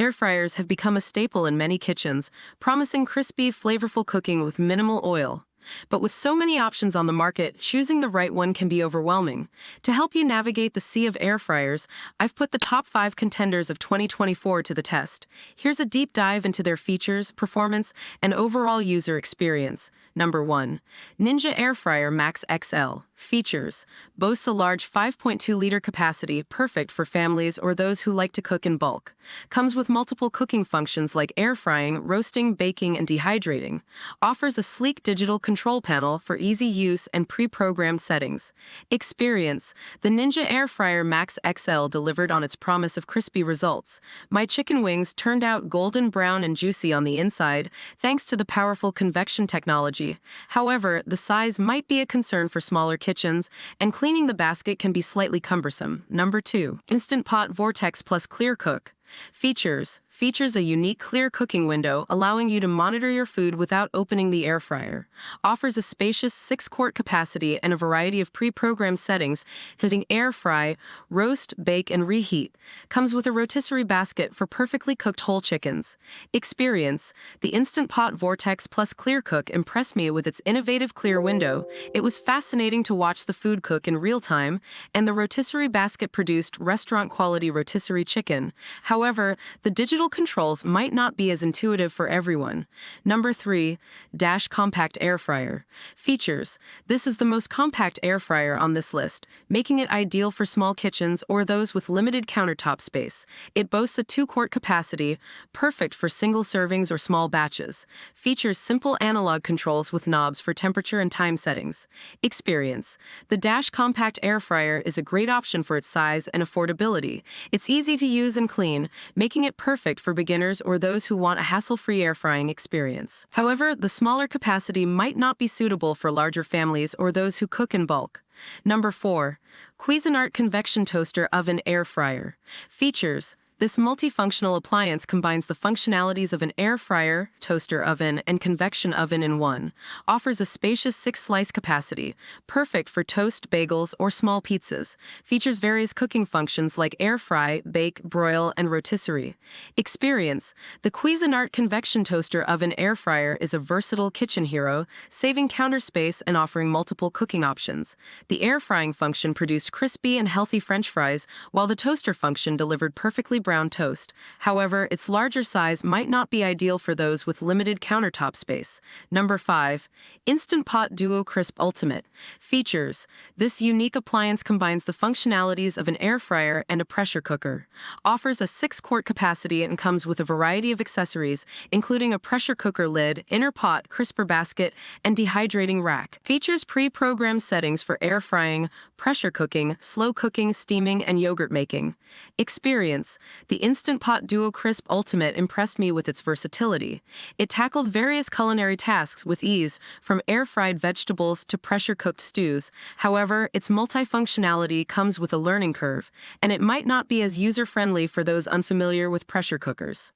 Air fryers have become a staple in many kitchens, promising crispy, flavorful cooking with minimal oil. But with so many options on the market, choosing the right one can be overwhelming. To help you navigate the sea of air fryers, I've put the top 5 contenders of 2024 to the test. Here's a deep dive into their features, performance, and overall user experience. Number 1. Ninja Air Fryer Max XL. Features: boasts a large 5.2-liter capacity, perfect for families or those who like to cook in bulk. Comes with multiple cooking functions like air frying, roasting, baking, and dehydrating. Offers a sleek digital control panel for easy use and pre-programmed settings. Experience: the Ninja Air Fryer Max XL delivered on its promise of crispy results. My chicken wings turned out golden brown and juicy on the inside, thanks to the powerful convection technology. However, the size might be a concern for smaller kitchens, and cleaning the basket can be slightly cumbersome. Number 2. Instant Pot Vortex Plus Clear Cook. Features a unique clear cooking window, allowing you to monitor your food without opening the air fryer. Offers a spacious 6-quart capacity and a variety of pre-programmed settings, including air fry, roast, bake, and reheat. Comes with a rotisserie basket for perfectly cooked whole chickens. Experience: the Instant Pot Vortex Plus Clear Cook impressed me with its innovative clear window. It was fascinating to watch the food cook in real time, and the rotisserie basket produced restaurant-quality rotisserie chicken. However, the digital controls might not be as intuitive for everyone. Number 3. Dash Compact Air Fryer. Features: this is the most compact air fryer on this list, making it ideal for small kitchens or those with limited countertop space. It boasts a 2-quart capacity, perfect for single servings or small batches. Features simple analog controls with knobs for temperature and time settings. Experience: the Dash Compact Air Fryer is a great option for its size and affordability. It's easy to use and clean, making it perfect for beginners or those who want a hassle-free air frying experience. However, the smaller capacity might not be suitable for larger families or those who cook in bulk. Number 4. Cuisinart Convection Toaster Oven Air Fryer. Features: this multifunctional appliance combines the functionalities of an air fryer, toaster oven, and convection oven in one. Offers a spacious 6-slice capacity, perfect for toast, bagels, or small pizzas. Features various cooking functions like air fry, bake, broil, and rotisserie. Experience: the Cuisinart Convection Toaster Oven Air Fryer is a versatile kitchen hero, saving counter space and offering multiple cooking options. The air frying function produced crispy and healthy French fries, while the toaster function delivered perfectly brown toast. However, its larger size might not be ideal for those with limited countertop space. Number 5. Instant Pot Duo Crisp Ultimate. Features: this unique appliance combines the functionalities of an air fryer and a pressure cooker. Offers a 6-quart capacity and comes with a variety of accessories, including a pressure cooker lid, inner pot, crisper basket, and dehydrating rack. Features pre-programmed settings for air frying, pressure cooking, slow cooking, steaming, and yogurt making. Experience: the Instant Pot Duo Crisp Ultimate impressed me with its versatility. It tackled various culinary tasks with ease, from air-fried vegetables to pressure-cooked stews. However, its multifunctionality comes with a learning curve, and it might not be as user-friendly for those unfamiliar with pressure cookers.